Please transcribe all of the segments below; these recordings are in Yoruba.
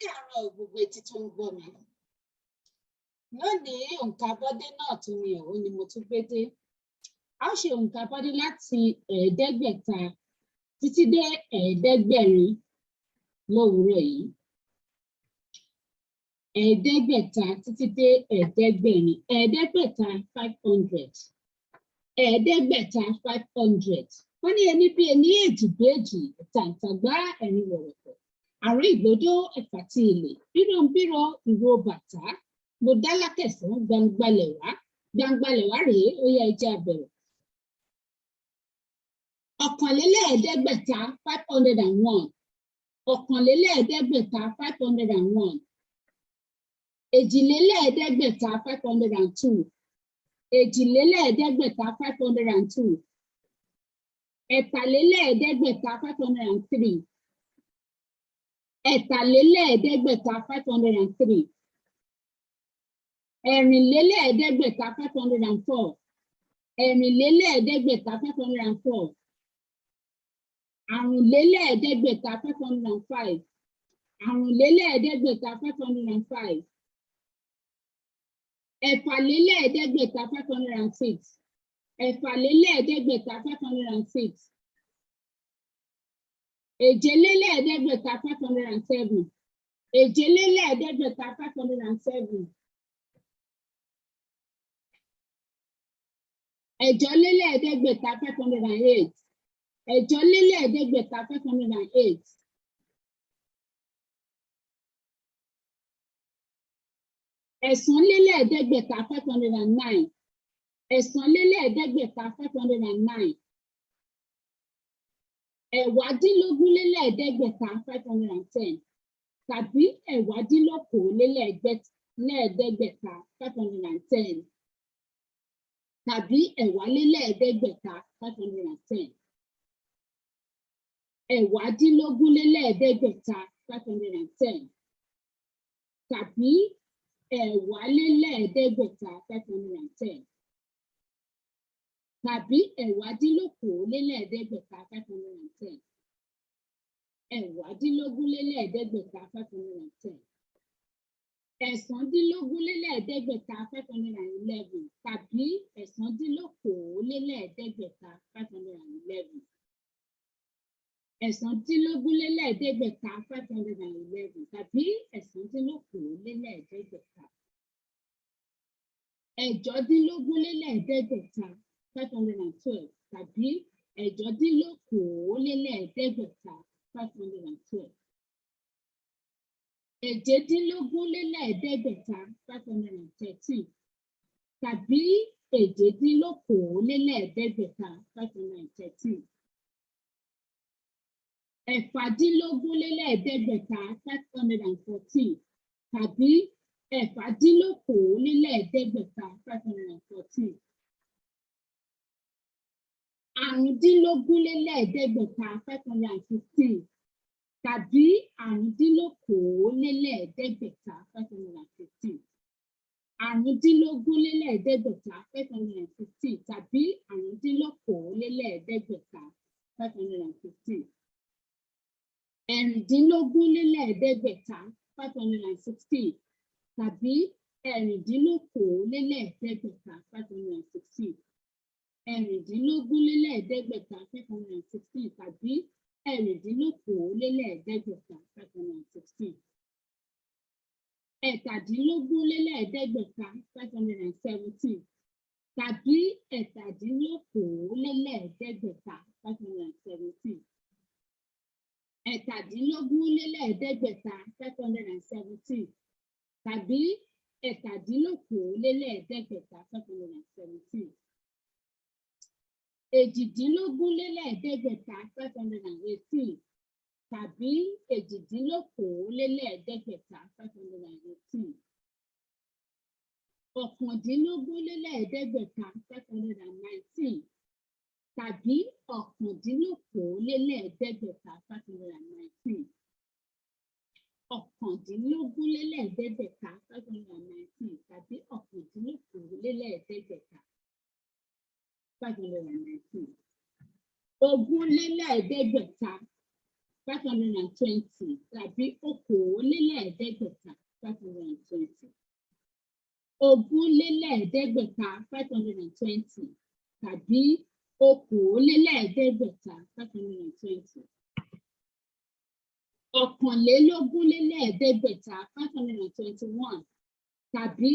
káàárọ̀ gbogbo etí tó ń gbọ́ mi. Lónìí òǹkà abọ́dé náà tún ni òun ni mo tún gbé dé. A ó ṣe òǹkà abọ́dé láti 500 títí dé 700 lówùúrọ̀ yìí. 500 títí dé 700. 500 500. 500. Wọ́n ní ẹni bí ẹni èjì béèjì tàǹtàgbá ẹ̀rín wọ̀rọ̀kọ̀. Àrùn ìgbòdo ẹ̀fà tí ilé bírọ̀nbírọ̀ ìró bàtà mo dá lákẹ̀sán gbangbalẹ̀ wá rèé ó yẹ ẹjẹ́ abẹ̀rẹ̀. 501. 501. 502. 502. 502. 503. 503. 504. 504. 505. 505. 506. 506. 507. 507. 508. 508. 509. 509. 510 tàbí 510 tàbí 510. 510. 510 tàbí 510 tàbí 510. 510. 511 tàbí 511. 511. 511 tàbí 511. 512 tàbí 512. 512. 513 tàbí 513. 513. 514 tàbí 514. 514. 515 tàbí 515. 515. 515 tàbí 515. 515. 516 tàbí 516. 516. 516 tàbí 516. 516. 517 tàbí 517. 517. 517 tàbí 517. 517. 518 tàbí 518. 518. 519 tàbí 519. 519. 519. 519. 520 tàbí okòólélẹ́ẹ̀ẹ́dẹ́gbẹ̀ta 520. Ogúnlélẹ́ẹ̀ẹ́dẹ́gbẹ̀ta 520 tàbí okòólélẹ́ẹ̀ẹ́dẹ́gbẹ̀ta 520. Ọ̀kànlélógúnlélẹ́ẹ̀ẹ́dẹ́gbẹ̀ta 521 tàbí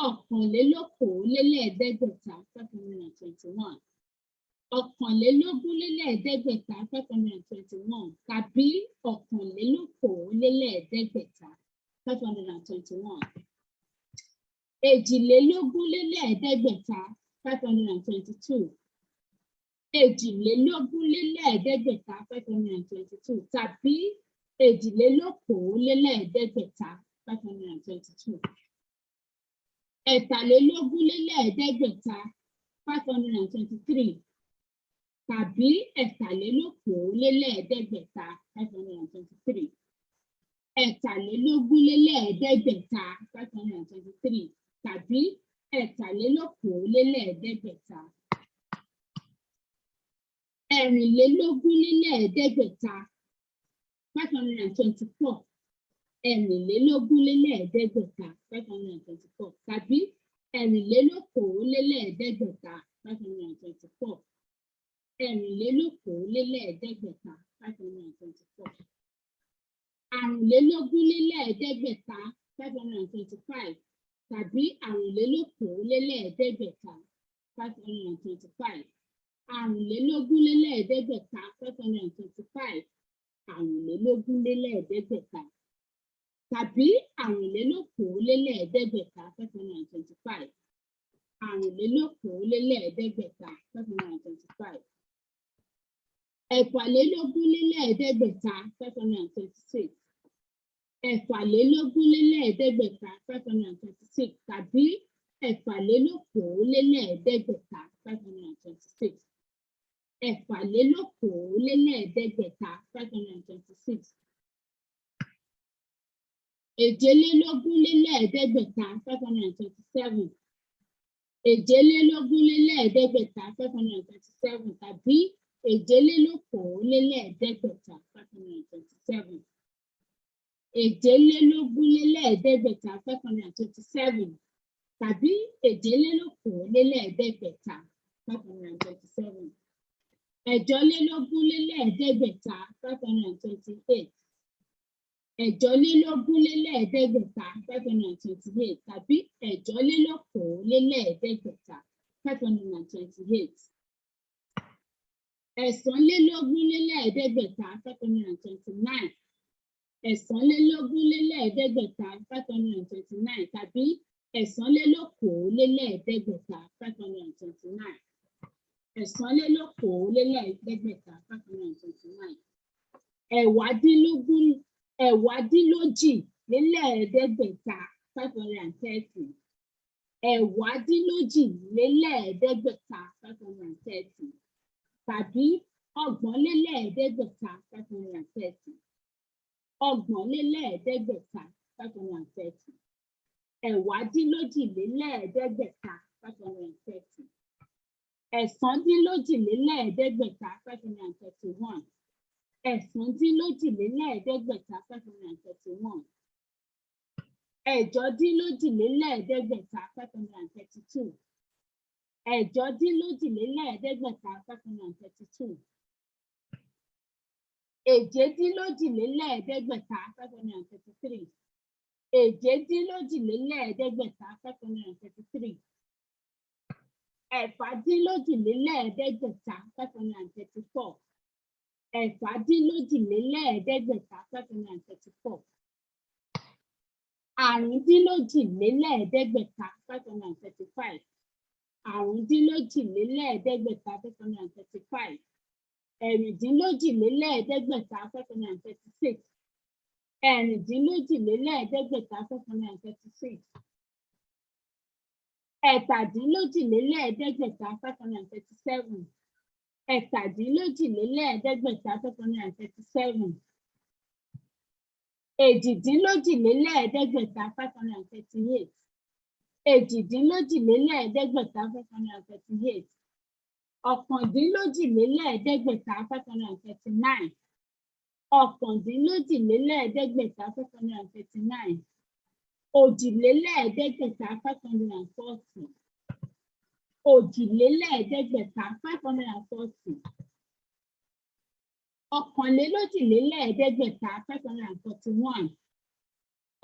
ọ̀kànlélókòólélẹ́ẹ̀ẹ́dẹ́gbẹ̀ta 521. Ọ̀kànlélógúnlélẹ́ẹ̀ẹ́dẹ́gbẹ̀ta 521 tàbí ọ̀kànlélókòólélẹ́ẹ̀ẹ́dẹ́gbẹ̀ta 521. Èjìlélógúnlélẹ́ẹ̀ẹ́dẹ́gbẹ̀ta 522. Èjìlélógúnlélẹ́ẹ̀ẹ́dẹ́gbẹ̀ta 522 tàbí èjìlélókòólélẹ́ẹ̀ẹ́dẹ́gbẹ̀ta 522. Ẹ̀tàlélógúnlélẹ́ẹ̀ẹ́dẹ́gbẹ̀ta 523 tàbí ẹ̀tàlélókòólélẹ́ẹ̀ẹ́dẹ́gbẹ̀ta 523. Ẹ̀tàlélógúnlélẹ́ẹ̀ẹ́dẹ́gbẹ̀ta 523 tàbí ẹ̀tàlélókòólélẹ́ẹ̀ẹ́dẹ́gbẹ̀ta. Ẹ̀rìnlélógúnlélẹ́ẹ̀ẹ́dẹ́gbẹ̀ta 524. Ẹ̀rìnlélógúnlélẹ́ẹ̀ẹ́dẹ́gbẹ̀ta 524 tàbí ẹ̀rìnlélókòólélẹ́ẹ̀ẹ́dẹ́gbẹ̀ta 524. Ẹ̀rìnlélókòólélẹ́ẹ̀ẹ́dẹ́gbẹ̀ta 524. Àrùnlélógúnlélẹ́ẹ̀ẹ́dẹ́gbẹ̀ta 525 tàbí àrùnlélókòólélẹ́ẹ̀ẹ́dẹ́gbẹ̀ta 525. Àrùnlélógúnlélẹ́ẹ̀ẹ́dẹ́gbẹ̀ta 525. Àrùnlélógúnlélẹ́ẹ̀ẹ́dẹ́gbẹ̀ta tàbí àrùnlélókòólélẹ́ẹ̀ẹ́dẹ́gbẹ̀ta 525. Àrùnlélókòólélẹ́ẹ̀ẹ́dẹ́gbẹ̀ta 525. Ẹ̀fàlélógúnlélẹ́ẹ̀ẹ́dẹ́gbẹ̀ta 526. Ẹ̀fàlélógúnlélẹ́ẹ̀ẹ́dẹ́gbẹ̀ta 526 tàbí ẹ̀fàlélókòólélẹ́ẹ̀ẹ́dẹ́gbẹ̀ta 526. Ẹ̀fàlélókòólélẹ́ẹ̀ẹ́dẹ́gbẹ̀ta 526. Èjìlélógúnlélẹ́ẹ̀ẹ́dẹ́gbẹ̀ta 527. Èjìlélógúnlélẹ́ẹ̀ẹ́dẹ́gbẹ̀ta 527 tàbí èjìlélókòólélẹ́ẹ̀ẹ́dẹ́gbẹ̀ta 527. Èjìlélógúnlélẹ́ẹ̀ẹ́dẹ́gbẹ̀ta 527 tàbí èjìlélókòólélẹ́ẹ̀ẹ́dẹ́gbẹ̀ta 527. Ẹ̀jọlélógúnlélẹ́ẹ̀ẹ́dẹ́gbẹ̀ta 528. Ẹ̀jọlélógúnlélẹ́ẹ̀ẹ́dẹ́gbẹ̀ta 528 tàbí ẹ̀jọlélókòólélẹ́ẹ̀ẹ́dẹ́gbẹ̀ta 528. Ẹ̀sánlélógúnlélẹ́ẹ̀ẹ́dẹ́gbẹ̀ta 529. Ẹ̀sánlélógúnlélẹ́ẹ̀ẹ́dẹ́gbẹ̀ta 529 tàbí ẹ̀sánlélókòólélẹ́ẹ̀ẹ́dẹ́gbẹ̀ta 529. Ẹ̀sánlélókòólélẹ́ẹ̀ẹ́dẹ́gbẹ̀ta 529. Ẹ̀wádínlójìlélẹ́ẹ̀ẹ́dẹ́gbẹ̀ta 530. Ẹ̀wádínlójìlélẹ́ẹ̀ẹ́dẹ́gbẹ̀ta 530 tàbí ọgbọ̀nlélẹ́ẹ̀ẹ́dẹ́gbẹ̀ta 530. Ọgbọ̀nlélẹ́ẹ̀ẹ́dẹ́gbẹ̀ta 530. Ẹ̀wádínlójìlélẹ́ẹ̀ẹ́dẹ́gbẹ̀ta 530. Ẹ̀sándínlójìlélẹ́ẹ̀ẹ́dẹ́gbẹ̀ta 531. Ẹ̀sándínlójìlélẹ́ẹ̀ẹ́dẹ́gbẹ̀ta 531. Ẹ̀jọdínlójìlélẹ́ẹ̀ẹ́dẹ́gbẹ̀ta 532. Ẹ̀jọdínlójìlélẹ́ẹ̀ẹ́dẹ́gbẹ̀ta 532. Èjedínlójìlélẹ́ẹ̀ẹ́dẹ́gbẹ̀ta 533. Èjedínlójìlélẹ́ẹ̀ẹ́dẹ́gbẹ̀ta 533. Ẹ̀fàdínlójìlélẹ́ẹ̀ẹ́dẹ́gbẹ̀ta 534. Ẹ̀fàdínlójìlélẹ́ẹ̀ẹ́dẹ́gbẹ̀ta 534. Àrùndínlójìlélẹ́ẹ̀ẹ́dẹ́gbẹ̀ta 535. Àrùndínlójìlélẹ́ẹ̀ẹ́dẹ́gbẹ̀ta 535. Ẹ̀rìndínlójìlélẹ́ẹ̀ẹ́dẹ́gbẹ̀ta 536. Ẹ̀rìndínlójìlélẹ́ẹ̀ẹ́dẹ́gbẹ̀ta 536. Ẹ̀tàdínlójìlélẹ́ẹ̀ẹ́dẹ́gbẹ̀ta 537. Ẹ̀tàdínlójìlélẹ́ẹ̀ẹ́dẹ́gbẹ̀ta 537. Èjìdínlójìlélẹ́ẹ̀ẹ́dẹ́gbẹ̀ta 538. Èjìdínlójìlélẹ́ẹ̀ẹ́dẹ́gbẹ̀ta 538. Ọ̀kàndínlójìlélẹ́ẹ̀ẹ́dẹ́gbẹ̀ta 539. ọ̀kàndínlójìlélẹ́ẹ̀ẹ́dẹ́gbẹ̀ta 539. Òjìlélẹ́ẹ̀ẹ́dẹ́gbẹ̀ta 540. Òjìlélẹ́ẹ̀ẹ́dẹ́gbẹ̀ta 540. Ọ̀kànlélójìlélẹ́ẹ̀ẹ́dẹ́gbẹ̀ta 541.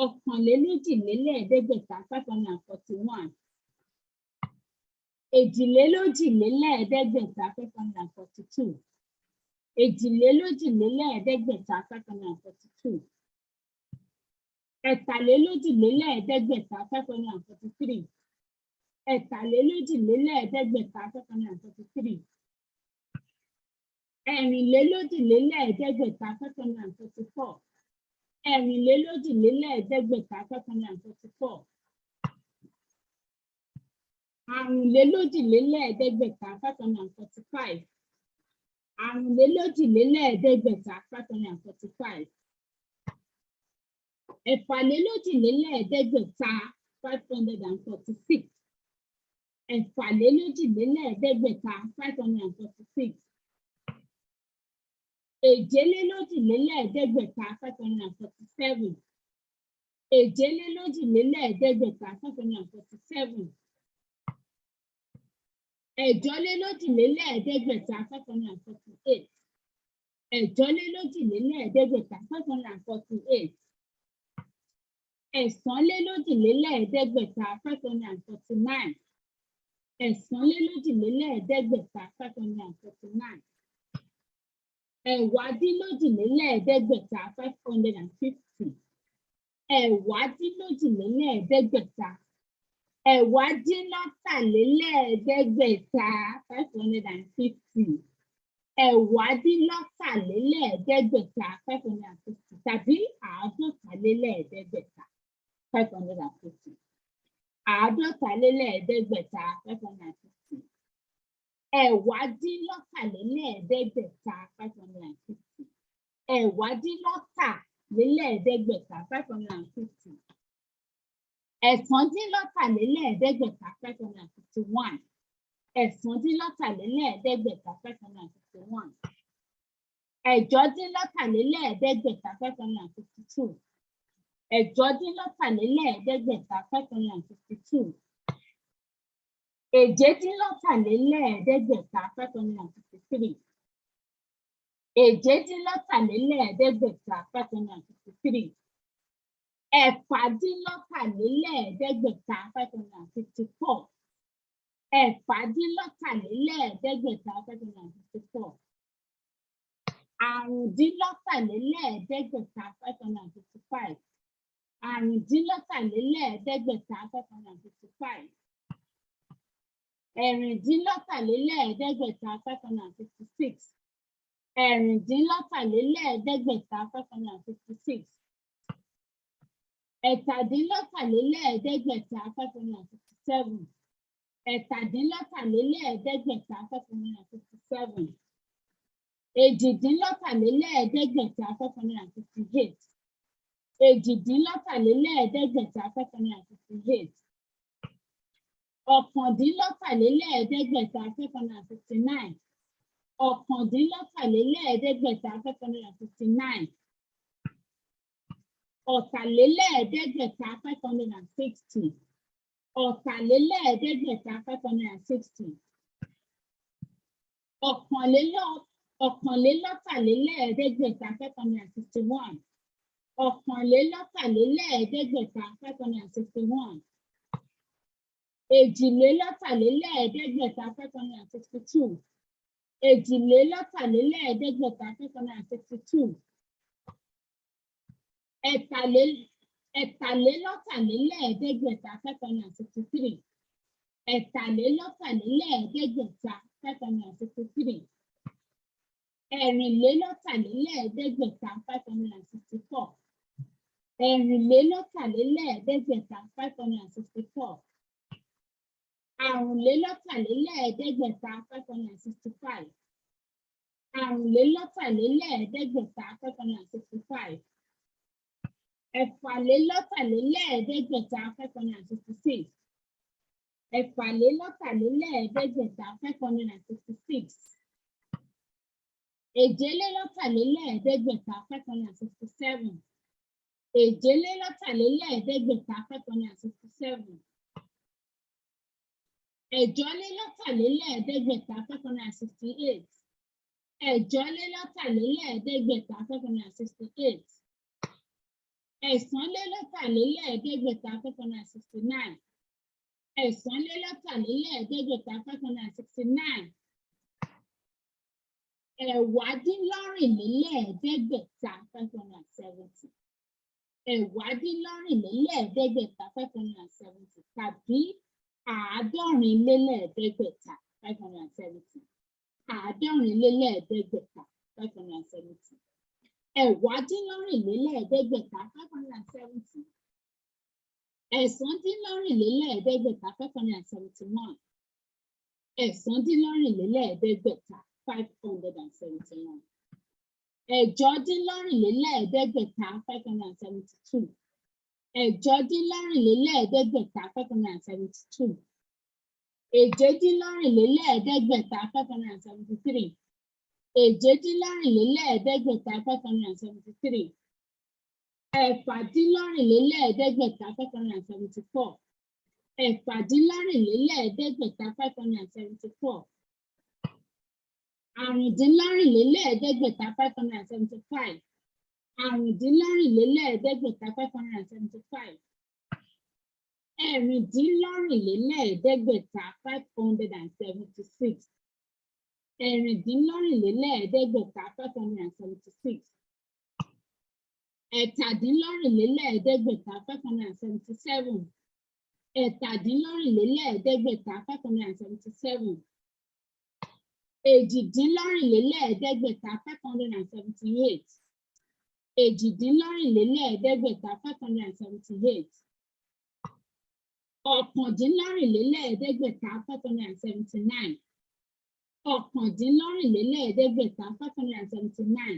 Ọ̀kànlélójìlélẹ́ẹ̀ẹ́dẹ́gbẹ̀ta 541. Èjìlélójìlélẹ́ẹ̀ẹ́dẹ́gbẹ̀ta 542. Èjìlélójìlélẹ́ẹ̀ẹ́dẹ́gbẹ̀ta 542. Ẹ̀tàlélójìlélẹ́ẹ̀ẹ́dẹ́gbẹ̀ta 543. Ẹ̀tàlélójìlélẹ́ẹ̀ẹ́dẹ́gbẹ̀ta 543. Ẹ̀rìnlélójìlélẹ́ẹ̀ẹ́dẹ́gbẹ̀ta 544. Ẹ̀rìnlélójìlélẹ́ẹ̀ẹ́dẹ́gbẹ̀ta 544. Àrùnlélójìlélẹ́ẹ̀ẹ́dẹ́gbẹ̀ta 545. Àrùnlélójìlélẹ́ẹ̀ẹ́dẹ́gbẹ̀ta 545. Ẹ̀fàlélójìlélẹ́ẹ̀ẹ́dẹ́gbẹ̀ta 546. Ẹ̀fàlélójìlélẹ́ẹ̀ẹ́dẹ́gbẹ̀ta 546. Èjélélójìlélẹ́ẹ̀ẹ́dẹ́gbẹ̀ta 547. Èjélélójìlélẹ́ẹ̀ẹ́dẹ́gbẹ̀ta 547. Ẹ̀jọ́lélójìlélẹ́ẹ̀ẹ́dẹ́gbẹ̀ta 548. Ẹ̀jọ́lélójìlélẹ́ẹ̀ẹ́dẹ́gbẹ̀ta 548. Ẹ̀sánlélójìlélẹ́ẹ̀ẹ́dẹ́gbẹ̀ta 549. Ẹ̀sánlélójìlélẹ́ẹ̀ẹ́dẹ́gbẹ̀ta 549. Ẹ̀wádínlójìlélẹ́ẹ̀ẹ́dẹ́gbẹ̀ta 550. Ẹ̀wádínlójìlélẹ́ẹ̀ẹ́dẹ́gbẹ̀ta. Ẹ̀wádínlọ́tàlélẹ́ẹ̀ẹ́dẹ́gbẹ̀ta 550. Ẹ̀wádínlọ́tàlélẹ́ẹ̀ẹ́dẹ́gbẹ̀ta 550 tàbí àádọ́talélẹ́ẹ̀ẹ́dẹ́gbẹ̀ta 550. Àádọ́talélẹ́ẹ̀ẹ́dẹ́gbẹ̀ta 550. Ẹ̀wádínlọ́tàlélẹ́ẹ̀ẹ́dẹ́gbẹ̀ta 550. Ẹ̀wádínlọ́tàlélẹ́ẹ̀ẹ́dẹ́gbẹ̀ta 550. Ẹ̀sándínlọ́tàlélẹ́ẹ̀ẹ́dẹ́gbẹ̀ta 551. Ẹ̀sándínlọ́tàlélẹ́ẹ̀ẹ́dẹ́gbẹ̀ta 551. Ẹ̀jọ́dínlọ́tàlélẹ́ẹ̀ẹ́dẹ́gbẹ̀ta 552. Ẹ̀jọ́dínlọ́tàlélẹ́ẹ̀ẹ́dẹ́gbẹ̀ta 552. Èjédínlọ́tàlélẹ́ẹ̀ẹ́dẹ́gbẹ̀ta 553. Èjédínlọ́tàlélẹ́ẹ̀ẹ́dẹ́gbẹ̀ta 553. Ẹ̀fàdínlọ́tàlélẹ́ẹ̀ẹ́dẹ́gbẹ̀ta 554. Ẹ̀fàdínlọ́tàlélẹ́ẹ̀ẹ́dẹ́gbẹ̀ta 554. Àrùndínlọ́tàlélẹ́ẹ̀ẹ́dẹ́gbẹ̀ta 555. Àrùndínlọ́tàlélẹ́ẹ̀ẹ́dẹ́gbẹ̀ta 555. Ẹ̀rìndínlọ́tàlélẹ́ẹ̀ẹ́dẹ́gbẹ̀ta 556. Ẹ̀rìndínlọ́tàlélẹ́ẹ̀ẹ́dẹ́gbẹ̀ta 556. Ẹ̀tàdínlọ́tàlélẹ́ẹ̀ẹ́dẹ́gbẹ̀ta 557. Ẹ̀tàdínlọ́tàlélẹ́ẹ̀ẹ́dẹ́gbẹ̀ta 557. Èjìdínlọ́tàlélẹ́ẹ̀ẹ́dẹ́gbẹ̀ta 558. Èjìdínlọ́tàlélẹ́ẹ̀ẹ́dẹ́gbẹ̀ta 558. Ọ̀kàndínlọ́tàlélẹ́ẹ̀ẹ́dẹ́gbẹ̀ta 559. Ọ̀kàndínlọ́tàlélẹ́ẹ̀ẹ́dẹ́gbẹ̀ta 559. Ọ̀tàlélẹ́ẹ̀ẹ́dẹ́gbẹ̀ta 560. Ọ̀tàlélẹ́ẹ̀ẹ́dẹ́gbẹ̀ta 560. Ọ̀kànlélọ́tàlélẹ́ẹ̀ẹ́dẹ́gbẹ̀ta 561. Ọ̀kànlélọ́tàlélẹ́ẹ̀ẹ́dẹ́gbẹ̀ta 561. Èjìlélọ́tàlélẹ́ẹ̀ẹ́dẹ́gbẹ̀ta 562. Èjìlélọ́tàlélẹ́ẹ̀ẹ́dẹ́gbẹ̀ta 562. Ẹ̀tàlélọ́tàlélẹ́ẹ̀ẹ́dẹ́gbẹ̀ta 563. Ẹ̀tàlélọ́tàlélẹ́ẹ̀ẹ́dẹ́gbẹ̀ta 563. Ẹ̀rìnlélọ́tàlélẹ́ẹ̀ẹ́dẹ́gbẹ̀ta 564. Ẹ̀rìnlélọ́tàlélẹ́ẹ̀ẹ́dẹ́gbẹ̀ta 564. Àrùnlélọ́tàlélẹ́ẹ̀ẹ́dẹ́gbẹ̀ta 565. Àrùnlélọ́tàlélẹ́ẹ̀ẹ́dẹ́gbẹ̀ta 565. Ẹ̀fàlélọ́tàlélẹ́ẹ̀ẹ́dẹ́gbẹ̀ta 566. Ẹ̀fàlélọ́tàlélẹ́ẹ̀ẹ́dẹ́gbẹ̀ta 566. èjìlélọ́tàlélẹ́ẹ̀ẹ́dẹ́gbẹ̀ta 567. èjìlélọ́tàlélẹ́ẹ̀ẹ́dẹ́gbẹ̀ta 567. ẹ̀jọ́lélọ́tàlélẹ́ẹ̀ẹ́dẹ́gbẹ̀ta 568. ẹ̀jọ́lélọ́tàlélẹ́ẹ̀ẹ́dẹ́gbẹ̀ta 568. ẹ̀sánlélọ́tàlélẹ́ẹ̀ẹ́dẹ́gbẹ̀ta 569. ẹ̀sánlélọ́tàlélẹ́ẹ̀ẹ́dẹ́gbẹ̀ta 569. ẹ̀wádínlọ́rìnlélẹ́ẹ̀ẹ́dẹ́gbẹ̀ta 570. ẹ̀wádínlọ́rìnlélẹ́ẹ̀ẹ́dẹ́gbẹ̀ta 570 tàbí àádọ́rinlélẹ́ẹ̀ẹ́dẹ́gbẹ̀ta 570. àádọ́rinlélẹ́ẹ̀ẹ́dẹ́gbẹ̀ta 570. ẹ̀wádínlọ́rìnlélẹ́ẹ̀ẹ́dẹ́gbẹ̀ta 570. ẹ̀sàndínlọ́rìnlélẹ́ẹ̀ẹ́dẹ́gbẹ̀ta 571. ẹ̀sàndínlọ́rìnlélẹ́ẹ̀ẹ́dẹ́gbẹ̀ta 571. ẹ̀jọ́dínlọ́rìnlélẹ́ẹ̀ẹ́dẹ́gbẹ̀ta 572. ẹ̀jọ́dínlọ́rìnlélẹ́ẹ̀ẹ́dẹ́gbẹ̀ta 572. èjèdínlọ́rìnlélẹ́ẹ̀ẹ́dẹ́gbẹ̀ta 573. èjèdínlọ́rìnlélẹ́ẹ̀ẹ́dẹ́gbẹ̀ta 573. ẹ̀fàdínlọ́rìnlélẹ́ẹ̀ẹ́dẹ́gbẹ̀ta 574. ẹ̀fàdínlọ́rìnlélẹ́ẹ̀ẹ́dẹ́gbẹ̀ta 574. àrùndínlọ́rìnlélẹ́ẹ̀ẹ́dẹ́gbẹ̀ta 575. àrùndínlọ́rìnlélẹ́ẹ̀ẹ́dẹ́gbẹ̀ta 575. ẹ̀rìndínlọ́rìnlélẹ́ẹ̀ẹ́dẹ́gbẹ̀ta 576. ẹ̀rìndínlọ́rìnlélẹ́ẹ̀ẹ́dẹ́gbẹ̀ta 576. ẹ̀tàdínlọ́rìnlélẹ́ẹ̀ẹ́dẹ́gbẹ̀ta 577. ẹ̀tàdínlọ́rìnlélẹ́ẹ̀ẹ́dẹ́gbẹ̀ta 577. èjìdínlọ́rìnlélẹ́ẹ̀ẹ́dẹ́gbẹ̀ta 578. èjìdínlọ́rìnlélẹ́ẹ̀ẹ́dẹ́gbẹ̀ta 578. ọ̀kàndínlọ́rìnlélẹ́ẹ̀ẹ́dẹ́gbẹ̀ta 579. ọ̀kàndínlọ́rìnlélẹ́ẹ̀ẹ́dẹ́gbẹ̀ta 579.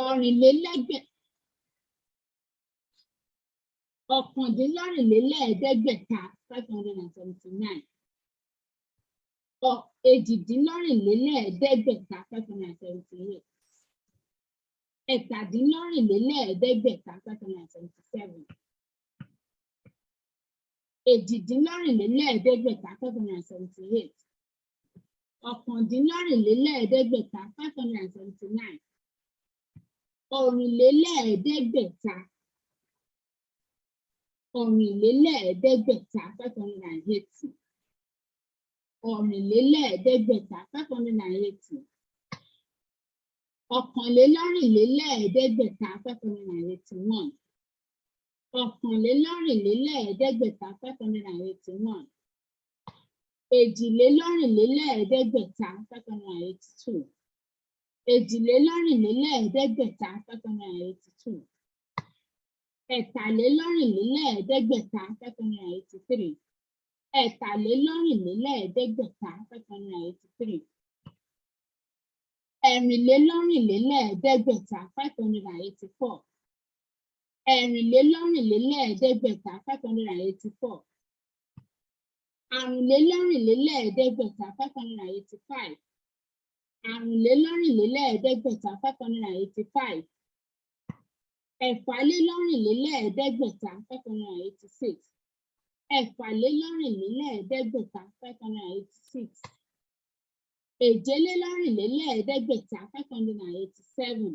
ọ̀kàndínlọ́rìnlélẹ́ẹ̀ẹ́dẹ́gbẹ̀ta 579. èjìdínlọ́rìnlélẹ́ẹ̀ẹ́dẹ́gbẹ̀ta 578. ẹ̀tàdínlọ́rìnlélẹ́ẹ̀ẹ́dẹ́gbẹ̀ta 577. èjìdínlọ́rìnlélẹ́ẹ̀ẹ́dẹ́gbẹ̀ta 578. ọ̀kàndínlọ́rìnlélẹ́ẹ̀ẹ́dẹ́gbẹ̀ta 579. ọ̀rìnlélẹ́ẹ̀ẹ́dẹ́gbẹ̀ta 580. ọ̀rìnlélẹ́ẹ̀ẹ́dẹ́gbẹ̀ta 580. ọ̀kànlélọ́rìnlélẹ́ẹ̀ẹ́dẹ́gbẹ̀ta 581. ọ̀kànlélọ́rìnlélẹ́ẹ̀ẹ́dẹ́gbẹ̀ta 581. èjìlélọ́rìnlélẹ́ẹ̀ẹ́dẹ́gbẹ̀ta 582. èjìlélọ́rìnlélẹ́ẹ̀ẹ́dẹ́gbẹ̀ta 582. ẹ̀tàlélọ́rìnlélẹ́ẹ̀ẹ́dẹ́gbẹ̀ta 583. ẹ̀tàlélọ́rìnlélẹ́ẹ̀ẹ́dẹ́gbẹ̀ta 583. ẹ̀rìnlélọ́rìnlélẹ́ẹ̀ẹ́dẹ́gbẹ̀ta 584. ẹ̀rìnlélọ́rìnlélẹ́ẹ̀ẹ́dẹ́gbẹ̀ta 584. àrùnlélọ́rìnlélẹ́ẹ̀ẹ́dẹ́gbẹ̀ta 585. àrùnlélọ́rìnlélẹ́ẹ̀ẹ́dẹ́gbẹ̀ta 585. ẹ̀fàlélọ́rìnlélẹ́ẹ̀ẹ́dẹ́gbẹ̀ta 586. ẹ̀fàlélọ́rìnlélẹ́ẹ̀ẹ́dẹ́gbẹ̀ta 586. èjélélọ́rìnlélẹ́ẹ̀ẹ́dẹ́gbẹ̀ta 587.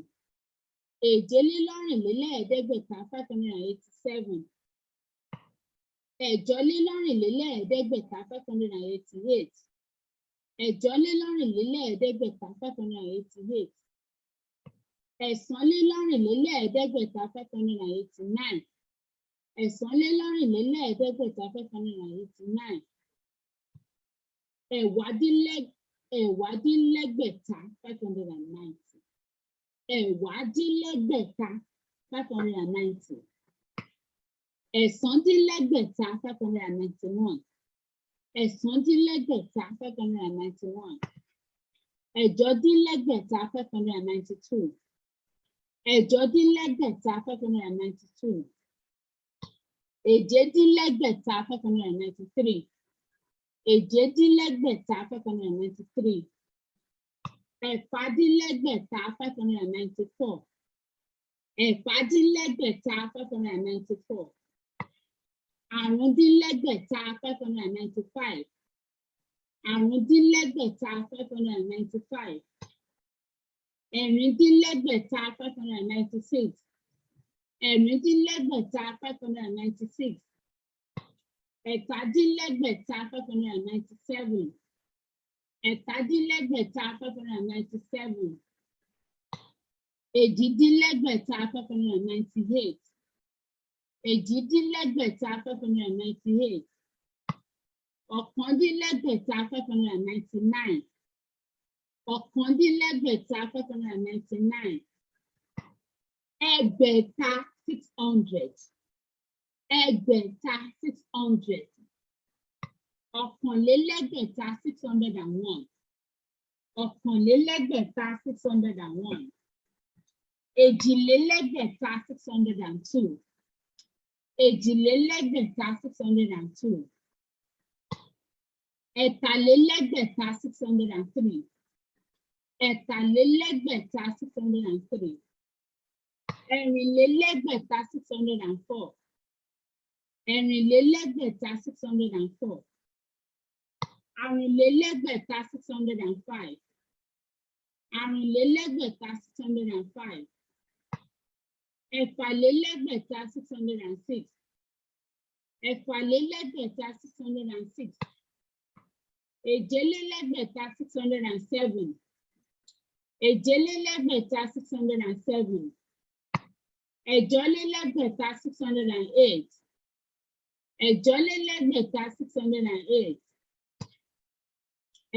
èjélélọ́rìnlélẹ́ẹ̀ẹ́dẹ́gbẹ̀ta 587. ẹ̀jọ́lélọ́rìnlélẹ́ẹ̀ẹ́dẹ́gbẹ̀ta 588. ẹ̀jọ́lélọ́rìnlélẹ́ẹ̀ẹ́dẹ́gbẹ̀ta 588. ẹ̀sánlélọ́rìnlélẹ́ẹ̀ẹ́dẹ́gbẹ̀ta 589. ẹ̀sánlélọ́rìnlélẹ́ẹ̀ẹ́dẹ́gbẹ̀ta 589. ẹ̀wádínlẹ́gbẹ̀ta 590. ẹ̀wádínlẹ́gbẹ̀ta 590. ẹ̀sándínlẹ́gbẹ̀ta 591. ẹ̀sándínlẹ́gbẹ̀ta 591. ẹ̀jọ́dínlẹ́gbẹ̀ta 592. ẹ̀jọ́dínlẹ́gbẹ̀ta 592. èjèdínlẹ́gbẹ̀ta 593. èjèdínlẹ́gbẹ̀ta 593. ẹ̀fàdínlẹ́gbẹ̀ta 594. ẹ̀fàdínlẹ́gbẹ̀ta 594. àrúndínlẹ́gbẹ̀ta 595. àrúndínlẹ́gbẹ̀ta 595. ẹ̀rìndínlẹ́gbẹ̀ta 596. ẹ̀rìndínlẹ́gbẹ̀ta 596. ẹ̀tàdínlẹ́gbẹ̀ta 597. ẹ̀tàdínlẹ́gbẹ̀ta 597. èjìdínlẹ́gbẹ̀ta 598. èjìdínlẹ́gbẹ̀ta 598. ọ̀kándínlẹ́gbẹ̀ta 599. ọ̀kándínlẹ́gbẹ̀ta 599. ẹgbẹ̀ta 600. ẹgbẹ̀ta 600. ọ̀kànlélẹ́gbẹ̀ta 601. ọ̀kànlélẹ́gbẹ̀ta 601. èjìlélẹ́gbẹ̀ta 602. èjìlélẹ́gbẹ̀ta 602. ẹ̀tàlélẹ́gbẹ̀ta 603. ẹ̀tàlélẹ́gbẹ̀ta 603. ẹ̀rìnlélẹ́gbẹ̀ta 604. ẹ̀rìnlélẹ́gbẹ̀ta 604. àrùnlélẹ́gbẹ̀ta 605. àrùnlélẹ́gbẹ̀ta 605. ẹ̀fàlélẹ́gbẹ̀ta 606. ẹ̀fàlélẹ́gbẹ̀ta 606. èjélélẹ́gbẹ̀ta 607. èjélélẹ́gbẹ̀ta 607. ẹ̀jọ́lélẹ́gbẹ̀ta 608. ẹ̀jọ́lélẹ́gbẹ̀ta 608.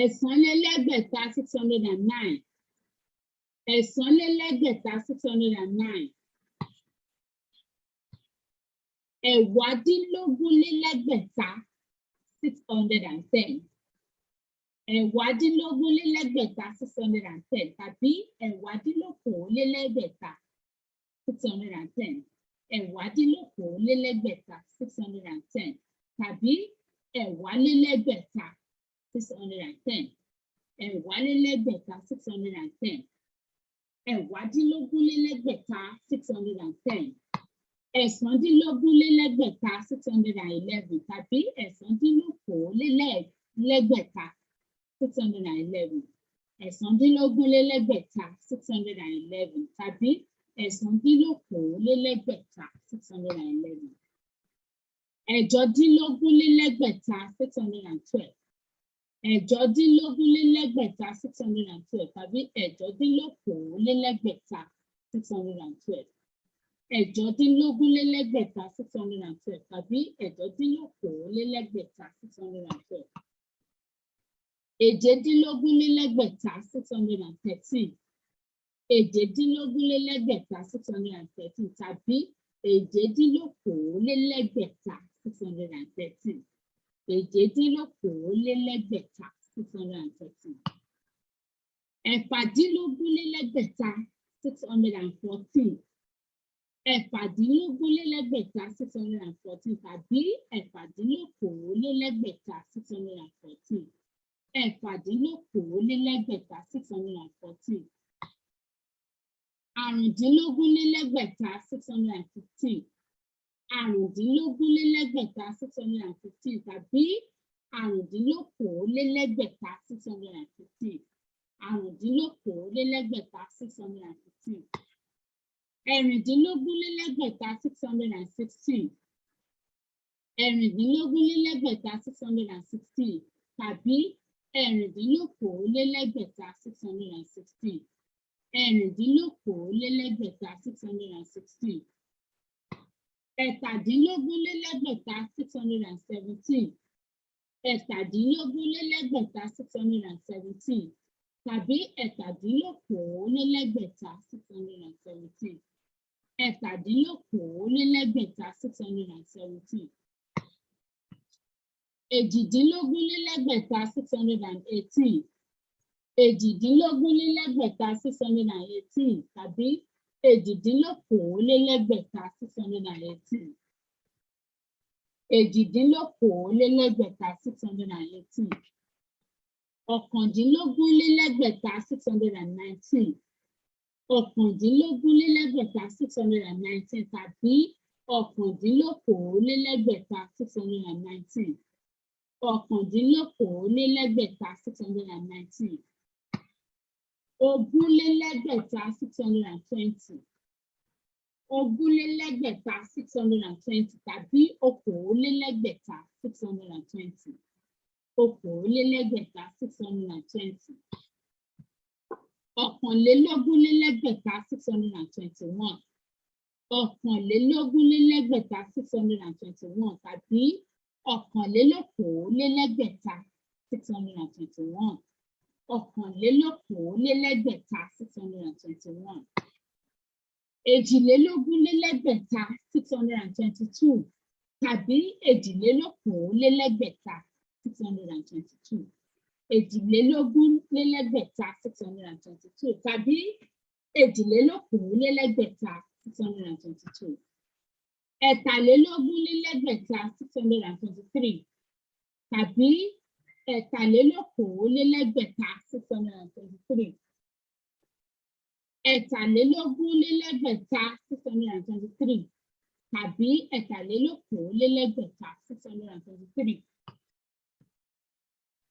ẹ̀sánlélẹ́gbẹ̀ta 609. ẹ̀sánlélẹ́gbẹ̀ta 609. ẹ̀wádínlógúnlélẹ́gbẹ̀ta 610. ẹ̀wádínlógúnlélẹ́gbẹ̀ta 610 tàbí ẹ̀wádínlókòólélẹ́gbẹ̀ta 610. ẹ̀wádínlókòólélẹ́gbẹ̀ta 610 tàbí ẹ̀wálélẹ́gbẹ̀ta 610. ẹ̀wálélẹ́gbẹ̀ta 610. ẹ̀wádínlógúnlélẹ́gbẹ̀ta 610. ẹ̀sándínlógúnlélẹ́gbẹ̀ta 611 tàbí ẹ̀sándínlókòólélẹ́gbẹ̀ta 611. ẹ̀sándínlógúnlélẹ́gbẹ̀ta 611 tàbí ẹ̀sándínlókòólélẹ́gbẹ̀ta 611. ẹ̀jọdínlógúnlélẹ́gbẹ̀ta 612. ẹ̀jọdínlógúnlélẹ́gbẹ̀ta 612 tàbí ẹ̀jọdínlókòólélẹ́gbẹ̀ta 612. ẹ̀jọdínlógúnlélẹ́gbẹ̀ta 612 tàbí ẹ̀jọdínlókòólélẹ́gbẹ̀ta 612. èjedínlógúnlélẹ́gbẹ̀ta 613. èjedínlógúnlélẹ́gbẹ̀ta 613 tàbí èjedínlókòólélẹ́gbẹ̀ta 613. èjedínlókòólélẹ́gbẹ̀ta 613. ẹ̀fàdínlógúnlélẹ́gbẹ̀ta 614. ẹ̀fàdínlógúnlélẹ́gbẹ̀ta 614 tàbí ẹ̀fàdínlókòólélẹ́gbẹ̀ta 614. ẹ̀fàdínlókòólélẹ́gbẹ̀ta 614. àrùndínlógúnlélẹ́gbẹ̀ta 615. àrùndínlógúnlélẹ́gbẹ̀ta 615 tàbí àrùndínlókòólélẹ́gbẹ̀ta 615. àrùndínlókòólélẹ́gbẹ̀ta 615. ẹ̀rìndínlógúnlélẹ́gbẹ̀ta 616. ẹ̀rìndínlógúnlélẹ́gbẹ̀ta 616 tàbí ẹ̀rìndínlókòólélẹ́gbẹ̀ta 616. ẹ̀rìndínlókòólélẹ́gbẹ̀ta 616. ẹ̀tàdínlógúnlélẹ́gbẹ̀ta 617. ẹ̀tàdínlógúnlélẹ́gbẹ̀ta 617 tàbí ẹ̀tàdínlókòólélẹ́gbẹ̀ta 617. ẹ̀tàdínlókòólélẹ́gbẹ̀ta 617. èjìdínlógúnlélẹ́gbẹ̀ta 618. èjìdínlógúnlélẹ́gbẹ̀ta 618 tàbí èjìdínlókòólélẹ́gbẹ̀ta 618. èjìdínlókòólélẹ́gbẹ̀ta 618. ọ̀kàndínlógúnlélẹ́gbẹ̀ta 619 ọ̀kàndínlógúnlélẹ́gbẹ̀ta 619 tàbí ọ̀kàndínlókòólélẹ́gbẹ̀ta 619 ọ̀kàndínlókòólélẹ́gbẹ̀ta 619 ogúnlélẹ́gbẹ̀ta 620 ogúnlélẹ́gbẹ̀ta 620 tàbí okòólélẹ́gbẹ̀ta 620 okòólélẹ́gbẹ̀ta 620 ọ̀kànlélógúnlélẹ́gbẹ̀ta 621 ọ̀kànlélógúnlélẹ́gbẹ̀ta 621 tàbí ọ̀kànlélókòólélẹ́gbẹ̀ta 621 ọ̀kànlélókòólélẹ́gbẹ̀ta 621 èjìlélógúnlélẹ́gbẹ̀ta 622 tàbí èjìlélókòólélẹ́gbẹ̀ta 622 èjìlélógúnlélẹ́gbẹ̀ta 622 tàbí èjìlélókòólélẹ́gbẹ̀ta 622 ẹ̀tàlélógúnlélẹ́gbẹ̀ta 623 tàbí ẹ̀tàlélókòólélẹ́gbẹ̀ta 623 ẹ̀tàlélógúnlélẹ́gbẹ̀ta 623 tàbí ẹ̀tàlélókòólélẹ́gbẹ̀ta 623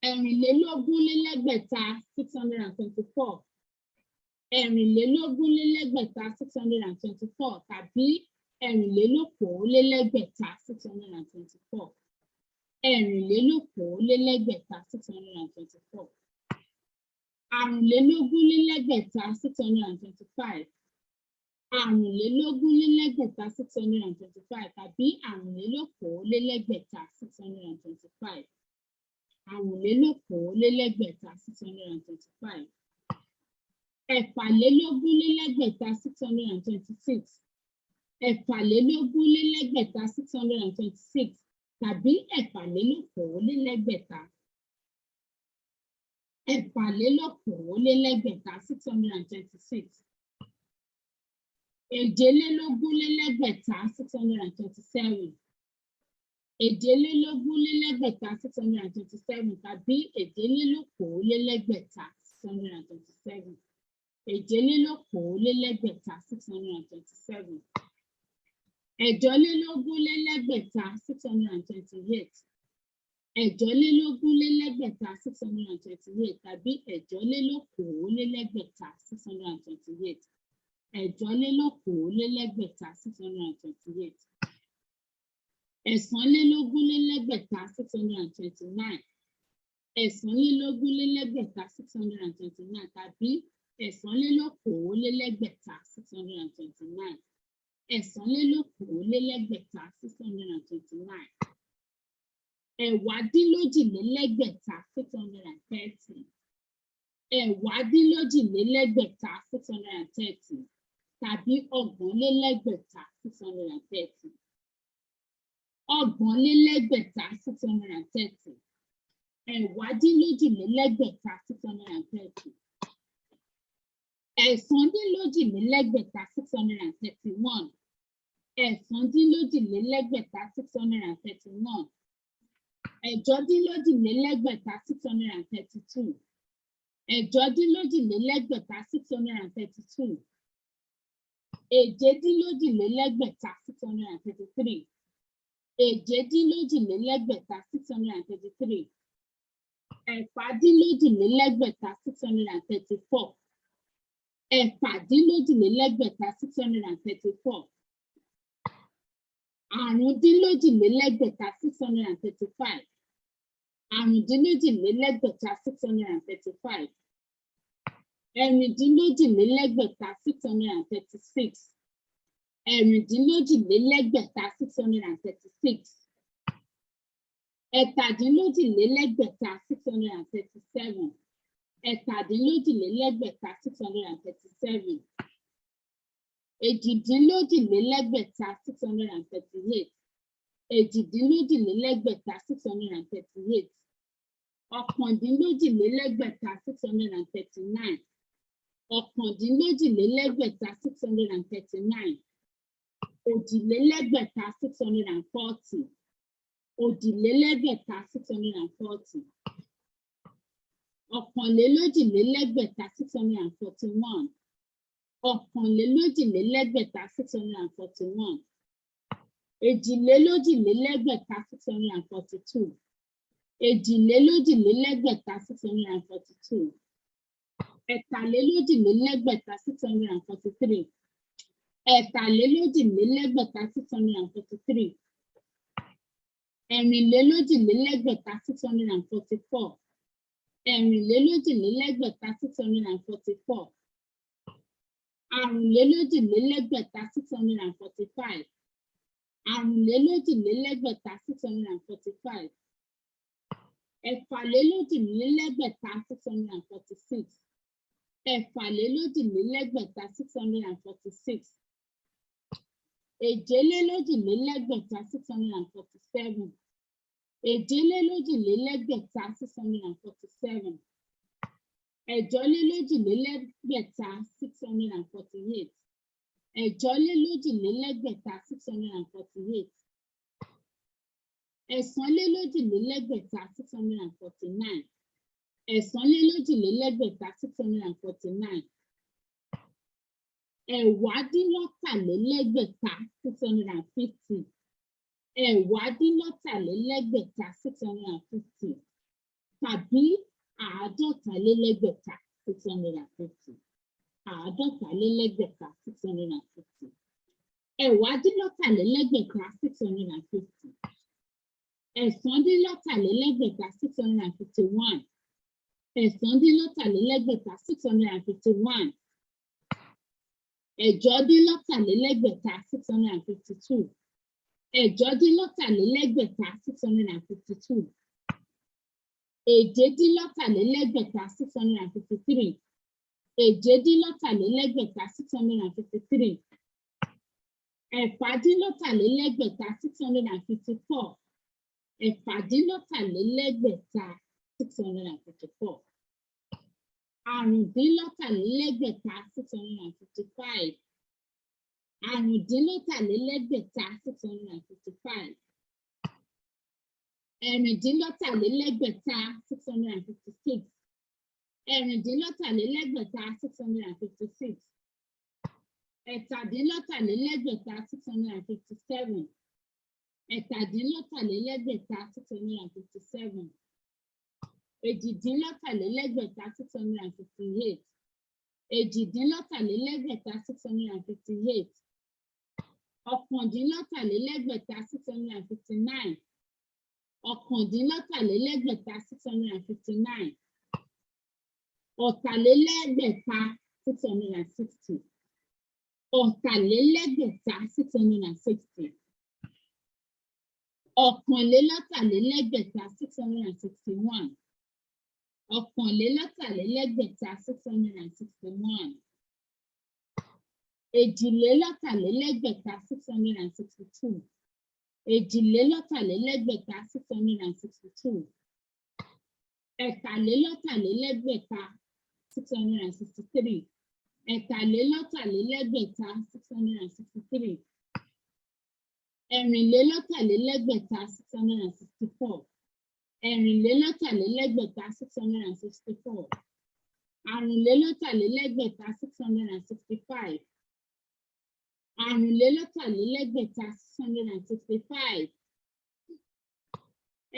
ẹ̀rìnlélógúnlélẹ́gbẹ̀ta 624 ẹ̀rìnlélógúnlélẹ́gbẹ̀ta 624 tàbí ẹ̀rìnlélókòólélẹ́gbẹ̀ta 624 ẹ̀rìnlélókòólélẹ́gbẹ̀ta 624 àrùnlélógúnlélẹ́gbẹ̀ta 625 àrùnlélógúnlélẹ́gbẹ̀ta 625 tàbí àrùnlélókòólélẹ́gbẹ̀ta 625 àrùnlélókòólélẹ́gbẹ̀ta 625 ẹ̀fàlélógúnlélẹ́gbẹ̀ta 626 ẹ̀fàlélógúnlélẹ́gbẹ̀ta 626 tàbí ẹ̀fàlélókòólélẹ́gbẹ̀ta 626 èjìlélógúnlélẹ́gbẹ̀ta 627 èjìlélógúnlélẹ́gbẹ̀ta 627 tàbí èjìlélókòólélẹ́gbẹ̀ta 627 èjìlélókòólélẹ́gbẹ̀ta 627 ẹ̀jọlélógúnlélẹ́gbẹ̀ta 628 ẹ̀jọlélógúnlélẹ́gbẹ̀ta 628 tàbí ẹ̀jọlélókòólélẹ́gbẹ̀ta 628 ẹ̀jọlélókòólélẹ́gbẹ̀ta 628 ẹ̀sánlélógúnlélẹ́gbẹ̀ta 629 ẹ̀sánlélógúnlélẹ́gbẹ̀ta 629 tàbí ẹ̀sánlélókòólélẹ́gbẹ̀ta 629 ẹ̀sánlélókòólélẹ́gbẹ̀ta 629 ẹ̀wádínlójìlélẹ́gbẹ̀ta 630 ẹ̀wádínlójìlélẹ́gbẹ̀ta 630 tàbí ọgbọ̀nlélẹ́gbẹ̀ta 630 ọgbọ̀nlélẹ́gbẹ̀ta 630 ẹ̀wádínlójìlélẹ́gbẹ̀ta 630 ẹ̀sàndínlójìlélẹ́gbẹ̀ta 631 ẹ̀sàndínlójìlélẹ́gbẹ̀ta 631 ẹ̀jọdínlójìlélẹ́gbẹ̀ta 632 ẹ̀jọdínlójìlélẹ́gbẹ̀ta 632 èjedínlójìlélẹ́gbẹ̀ta 633 èjedínlójìlélẹ́gbẹ̀ta 633 ẹ̀fàdínlójìlélẹ́gbẹ̀ta 634 ẹ̀fàdínlójìlélẹ́gbẹ̀ta 634 àrùndínlójìlélẹ́gbẹ̀ta 635 àrùndínlójìlélẹ́gbẹ̀ta 635 ẹ̀rìndínlójìlélẹ́gbẹ̀ta 636 ẹ̀rìndínlójìlélẹ́gbẹ̀ta 636 ẹ̀tàdínlójìlélẹ́gbẹ̀ta 637 ẹ̀tàdínlójìlélẹ́gbẹ̀ta 637 èjìdínlójìlélẹ́gbẹ̀ta 638 èjìdínlójìlélẹ́gbẹ̀ta 638 ọ̀kàndínlójìlélẹ́gbẹ̀ta 639 ọ̀kàndínlójìlélẹ́gbẹ̀ta 639 òjìlélẹ́gbẹ̀ta 640 òjìlélẹ́gbẹ̀ta 640 ọ̀kànlélójìlélẹ́gbẹ̀ta 641. ọ̀kànlélójìlélẹ́gbẹ̀ta 641. èjìlélójìlélẹ́gbẹ̀ta 642. èjìlélójìlélẹ́gbẹ̀ta 642. ẹ̀tàlélójìlélẹ́gbẹ̀ta 643. ẹ̀tàlélójìlélẹ́gbẹ̀ta 643. ẹ̀rìnlélójìlélẹ́gbẹ̀ta 644. ẹ̀rìnlélójìlélẹ́gbẹ̀ta 644. àrùnlélójìlélẹ́gbẹ̀ta 645. àrùnlélójìlélẹ́gbẹ̀ta 645. ẹ̀fàlélójìlélẹ́gbẹ̀ta 646. ẹ̀fàlélójìlélẹ́gbẹ̀ta 646. èjélélójìlélẹ́gbẹ̀ta 647. èjélélójìlélẹ́gbẹ̀ta 647. ẹ̀jọ́lélójìlélẹ́gbẹ̀ta 648. ẹ̀jọ́lélójìlélẹ́gbẹ̀ta 648. ẹ̀sánlélójìlélẹ́gbẹ̀ta 649. ẹ̀sánlélójìlélẹ́gbẹ̀ta 649. ẹ̀wádínlọ́tàlélẹ́gbẹ̀ta 650. ẹ̀wádínlọ́tàlélẹ́gbẹ̀ta 650. tàbí àádọ́talélẹ́gbẹ̀ta 650. àádọ́talélẹ́gbẹ̀ta 650. ẹ̀wádínlọ́tàlélẹ́gbẹ̀ta 650. ẹ̀sándínlọ́tàlélẹ́gbẹ̀ta 651. ẹ̀sándínlọ́tàlélẹ́gbẹ̀ta 651. ẹ̀jọ́dínlọ́tàlélẹ́gbẹ̀ta 652. ẹ̀jọ́dínlọ́tàlélẹ́gbẹ̀ta 652. èjedínlọ́tàlélẹ́gbẹ̀ta 653. èjedínlọ́tàlélẹ́gbẹ̀ta 653. ẹ̀fàdínlọ́tàlélẹ́gbẹ̀ta 654. ẹ̀fàdínlọ́tàlélẹ́gbẹ̀ta 654. àrùndínlọ́tàlélẹ́gbẹ̀ta 655. àrùndínlọ́tàlélẹ́gbẹ̀ta 655. ẹ̀rìndínlọ́tàlélẹ́gbẹ̀ta 656. ẹ̀rìndínlọ́tàlélẹ́gbẹ̀ta 656. ẹ̀tàdínlọ́tàlélẹ́gbẹ̀ta 657. ẹ̀tàdínlọ́tàlélẹ́gbẹ̀ta 657. èjìdínlọ́tàlélẹ́gbẹ̀ta 658. èjìdínlọ́tàlélẹ́gbẹ̀ta 658. ọ̀kàndínlọ́tàlélẹ́gbẹ̀ta 659. ọ̀kàndínlọ́tàlélẹ́gbẹ̀ta 659. ọ̀tàlélẹ́gbẹ̀ta 660. ọ̀tàlélẹ́gbẹ̀ta 660. ọ̀kànlélọ́tàlélẹ́gbẹ̀ta 661. ọ̀kànlélọ́tàlélẹ́gbẹ̀ta 661. èjìlélọ́tàlélẹ́gbẹ̀ta 662. èjìlélọ́tàlélẹ́gbẹ̀ta 662. ẹ̀tàlélọ́tàlélẹ́gbẹ̀ta 663. ẹ̀tàlélọ́tàlélẹ́gbẹ̀ta 663. ẹ̀rìnlélọ́tàlélẹ́gbẹ̀ta 664. ẹ̀rìnlélọ́tàlélẹ́gbẹ̀ta 664. àrùnlélọ́tàlélẹ́gbẹ̀ta 665. àrùnlélọ́tàlélẹ́gbẹ̀ta 665.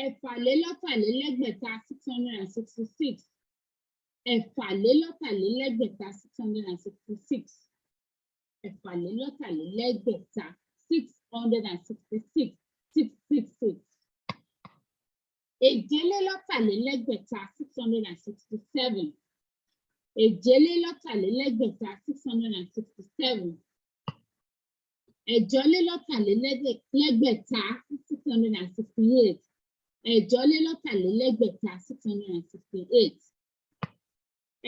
ẹ̀fàlélọ́tàlélẹ́gbẹ̀ta 666. ẹ̀fàlélọ́tàlélẹ́gbẹ̀ta 666. ẹ̀fàlélọ́tàlélẹ́gbẹ̀ta 666. 666. èjélélọ́tàlélẹ́gbẹ̀ta 667. èjélélọ́tàlélẹ́gbẹ̀ta 667. ẹ̀jọ́lélọ́tàlélẹ́gbẹ̀ta 668. ẹ̀jọ́lélọ́tàlélẹ́gbẹ̀ta 668.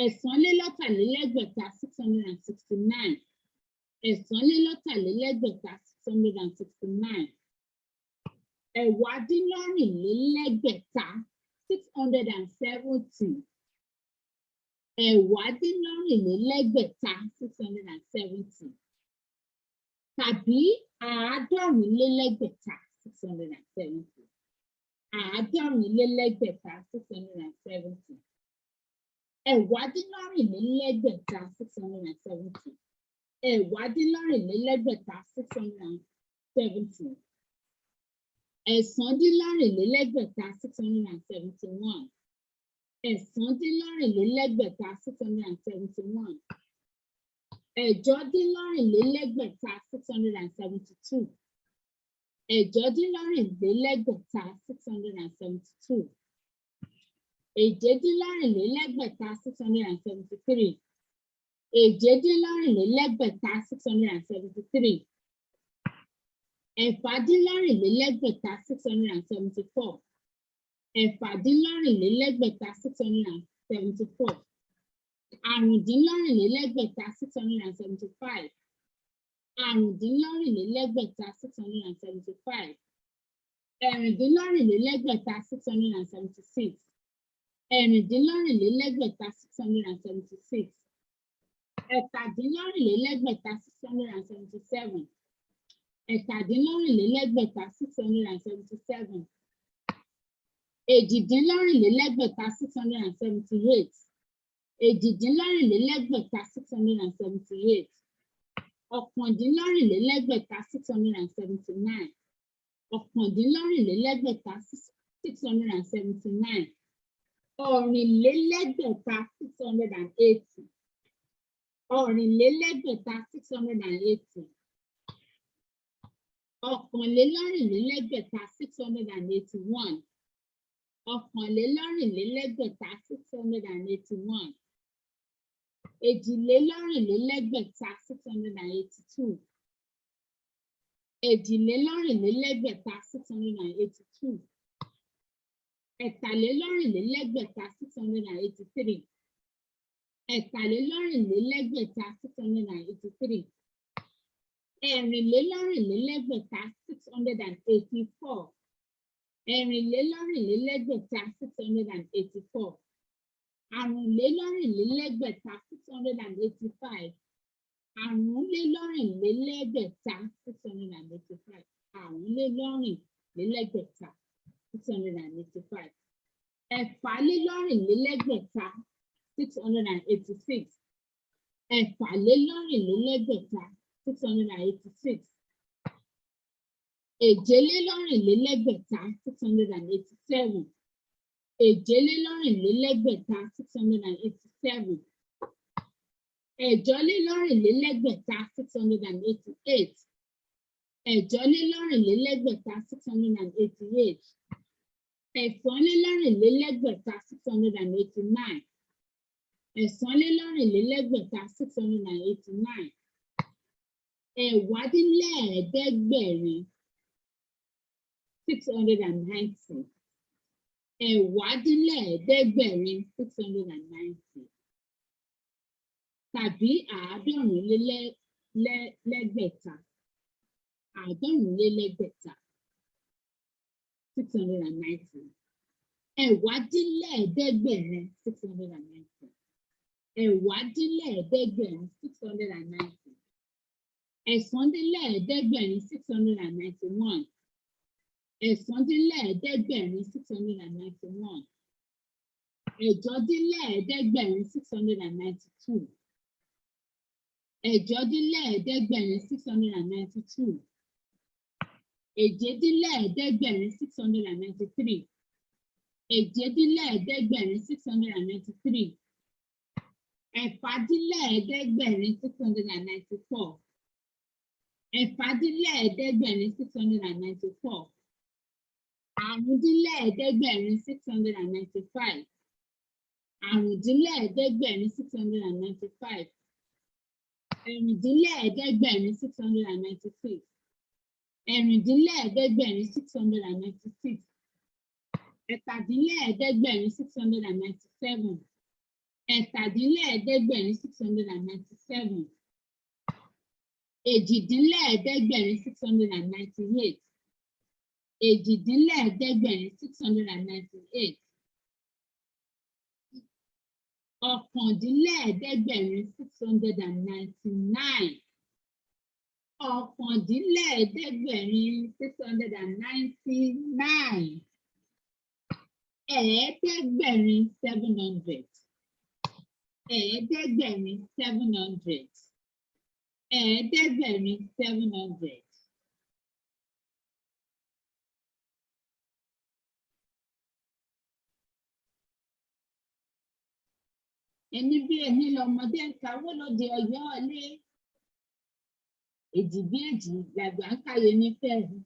ẹ̀sánlélọ́tàlélẹ́gbẹ̀ta 669. ẹ̀sánlélọ́tàlélẹ́gbẹ̀ta 669. ẹ̀wádínlọ́rìnlélẹ́gbẹ̀ta 670. ẹ̀wádínlọ́rìnlélẹ́gbẹ̀ta 670. tàbí àádọ́rùnlélẹ́gbẹ̀ta 670. àádọ́rùnlélẹ́gbẹ̀ta 670. ẹ̀wádínlọ́rìnlélẹ́gbẹ̀ta 670. ẹ̀wádínlọ́rìnlélẹ́gbẹ̀ta 670. ẹ̀sàndínlọ́rìnlélẹ́gbẹ̀ta 671. ẹ̀sàndínlọ́rìnlélẹ́gbẹ̀ta 671. ẹ̀jọdínlọ́rìnlélẹ́gbẹ̀ta 672. ẹ̀jọdínlọ́rìnlélẹ́gbẹ̀ta 672. èjedínlọ́rìnlélẹ́gbẹ̀ta 673. èjedínlọ́rìnlélẹ́gbẹ̀ta 673. ẹ̀fàdínlọ́rìnlélẹ́gbẹ̀ta 674. ẹ̀fàdínlọ́rìnlélẹ́gbẹ̀ta 674. àrùndínlọ́rìnlélẹ́gbẹ̀ta 675. àrùndínlọ́rìnlélẹ́gbẹ̀ta 675. ẹ̀rìndínlọ́rìnlélẹ́gbẹ̀ta 676. ẹ̀rìndínlọ́rìnlélẹ́gbẹ̀ta 676. ẹ̀tàdínlọ́rìnlélẹ́gbẹ̀ta 677. ẹ̀tàdínlọ́rìnlélẹ́gbẹ̀ta 677. èjìdínlọ́rìnlélẹ́gbẹ̀ta 678. èjìdínlọ́rìnlélẹ́gbẹ̀ta 678. ọ̀kàndínlọ́rìnlélẹ́gbẹ̀ta 679. ọ̀kàndínlọ́rìnlélẹ́gbẹ̀ta 679. ọ̀rìnlélẹ́gbẹ̀ta 680. ọ̀rìnlélẹ́gbẹ̀ta 680. ọ̀kànlélọ́rìnlélẹ́gbẹ̀ta 681. ọ̀kànlélọ́rìnlélẹ́gbẹ̀ta 681. èjìlélọ́rìnlélẹ́gbẹ̀ta 682. èjìlélọ́rìnlélẹ́gbẹ̀ta 682. ẹ̀tàlélọ́rìnlélẹ́gbẹ̀ta 683. ẹ̀tàlélọ́rìnlélẹ́gbẹ̀ta 683. ẹ̀rìnlélọ́rìnlélẹ́gbẹ̀ta 684. ẹ̀rìnlélọ́rìnlélẹ́gbẹ̀ta 684. àrùnlélọ́rìnlélẹ́gbẹ̀ta 685. àrùnlélọ́rìnlélẹ́gbẹ̀ta 685. àrùnlélọ́rìnlélẹ́gbẹ̀ta 685. ẹ̀fàlélọ́rìnlélẹ́gbẹ̀ta 686. ẹ̀fàlélọ́rìnlélẹ́gbẹ̀ta 686. èjelélọ́rìnlélẹ́gbẹ̀ta 687. èjelélọ́rìnlélẹ́gbẹ̀ta 687. ẹ̀jọlélọ́rìnlélẹ́gbẹ̀ta 688. ẹ̀jọlélọ́rìnlélẹ́gbẹ̀ta 688. ẹ̀sánlélọ́rìnlélẹ́gbẹ̀ta 689. ẹ̀sánlélọ́rìnlélẹ́gbẹ̀ta 689. ẹ̀wádínlẹ́ẹ̀ẹ́dẹ́gbẹ̀rin 690. ẹ̀wádínlẹ́ẹ̀ẹ́dẹ́gbẹ̀rin 690. tàbí àádọ́rùnlélẹ́gbẹ̀ta. àádọ́rùnlélẹ́gbẹ̀ta 690. ẹ̀wádínlẹ́ẹ̀ẹ́dẹ́gbẹ̀rin 690. ẹ̀wádínlẹ́ẹ̀ẹ́dẹ́gbẹ̀rin 690. ẹ̀sàndínlẹ́ẹ̀ẹ́dẹ́gbẹ̀rin 691. ẹ̀sàndínlẹ́ẹ̀ẹ́dẹ́gbẹ̀rin 691. ẹ̀jọdínlẹ́ẹ̀ẹ́dẹ́gbẹ̀rin 692. ẹ̀jọdínlẹ́ẹ̀ẹ́dẹ́gbẹ̀rin 692. èjedínlẹ́ẹ̀ẹ́dẹ́gbẹ̀rin 693. èjedínlẹ́ẹ̀ẹ́dẹ́gbẹ̀rin 693. ẹ̀fàdínlẹ́ẹ̀ẹ́dẹ́gbẹ̀rin 694. ẹ̀fàdínlẹ́ẹ̀ẹ́dẹ́gbẹ̀rin 694. àrùndínlẹ́ẹ̀ẹ́dẹ́gbẹ̀rin 695. àrùndínlẹ́ẹ̀ẹ́dẹ́gbẹ̀rin 695. ẹ̀rìndínlẹ́ẹ̀ẹ́dẹ́gbẹ̀rin 696. ẹ̀rìndínlẹ́ẹ̀ẹ́dẹ́gbẹ̀rin 696. ẹ̀tàdínlẹ́ẹ̀ẹ́dẹ́gbẹ̀rin 697. ẹ̀tàdínlẹ́ẹ̀ẹ́dẹ́gbẹ̀rin 697. èjìdínlẹ́ẹ̀ẹ́dẹ́gbẹ̀rin 698. èjìdínlẹ́ẹ̀ẹ́dẹ́gbẹ̀rin 698. ọ̀kàndínlẹ́ẹ̀ẹ́dẹ́gbẹ̀rin 699. ọ̀kàndínlẹ́ẹ̀ẹ́dẹ́gbẹ̀rin 699. ẹ̀ẹ́dẹ́gbẹ̀rin 700. ẹ̀ẹ́dẹ́gbẹ̀rin 700. ẹ̀ẹ́dẹ́gbẹ̀rin 700. ẹni bí ẹni lọmọdé ń kawó lóde Ọ̀yọ́ ilé. Èjì bí èjì làgbà ń káyé ní fẹ́ẹ̀rù.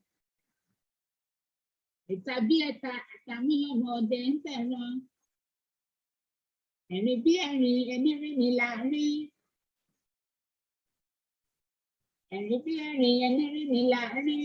Ẹ̀ta bí ẹ̀ta àtàmì lọ́mọ ọdẹ ń tẹ̀ràn. Ẹ̀rin bí ẹ̀rin ẹni rí ni là rí. Ẹ̀rin bí ẹ̀rin ẹni rí ni là rí.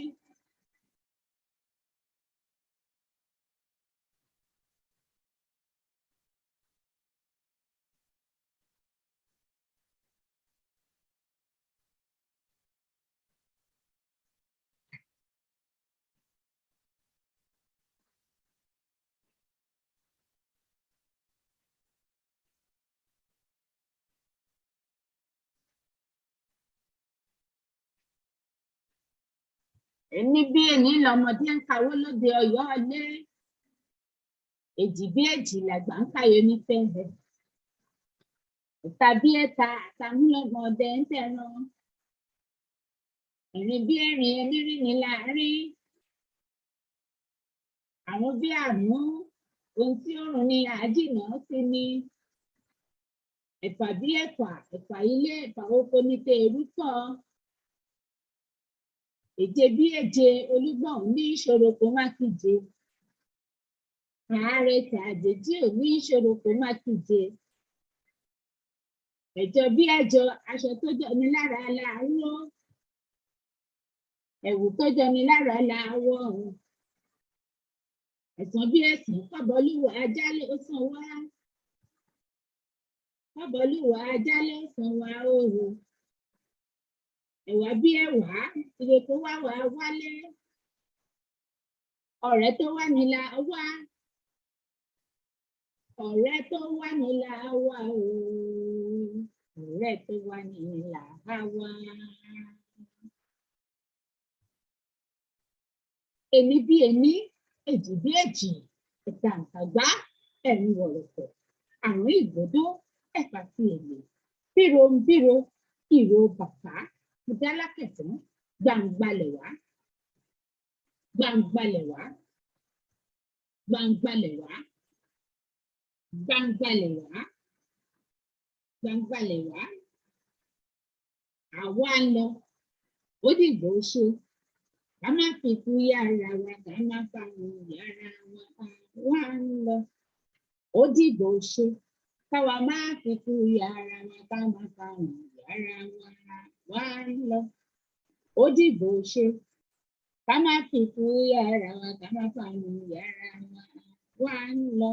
Ẹni bí ẹni lọmọdé ń kawó lóde Ọ̀yọ́ ilé. Èjì bí èjì làgbà ń káyé ní fẹ́ẹ̀rù. Ẹ̀ta bí ẹ̀ta àtàmì lọ́mọ ọdẹ ń tẹ̀ràn. Ẹ̀rin bí ẹ̀rin ẹni rí ni là rí. Àrùn bí àrùn ohun tí ó rùn ni àájìnà sí ni. Ẹ̀fà bí ẹ̀fà ẹ̀fà ilé ẹ̀fà oko ní tèrú pọ̀. Èje bí èje olúgbọ̀n ní ìṣòro kó má kíje. Ààrẹ tàjèjì ò ní ìṣòro kó má kíje. Ẹ̀jọ bí ẹ̀jọ aṣọ tó jọ ní lára láàárọ̀. Ẹ̀wù tó jọ ní lára láàárọ̀. Ẹ̀sán bí ẹ̀sán kọ́bọ̀lúwà ajálé ó sàn wá. Kọ́bọ̀lúwà ajálé ó sàn wá òru. Ẹ̀wà bí ẹ̀wà ire tó wá wá wálé. Ọ̀rẹ́ tó wá ní là wá. Ọ̀rẹ́ tó wá ní là wá o. Ọ̀rẹ́ tó wá ní là wá. Ẹni bí ẹni, èjì bí èjì, ẹ̀ta àǹtàgbá, ẹ̀rin wọ̀rọ̀kọ̀, àrùn ìgbódó, ẹ̀fà ti èlé, bírò ń bírò, ìró bàbá, Mọdálákẹ̀tàn, gbangbalẹ̀ wá, gbangbalẹ̀ wá, gbangbalẹ̀ wá, gbangbalẹ̀ wá, gbangbalẹ̀ wá. Àwa lọ, ó dìgbò ṣó. Ká má fi kú yára wa, ká má fàrùn yára wa, wá ń lọ. Ó dìgbò ṣó. Káwa má fi kú yára wa, ká má fàrùn yára wa, wá ń lọ. Ó dìgbò ṣó. Ká má fi kú yára wa, ká má fàrùn yára wa, wá ń lọ.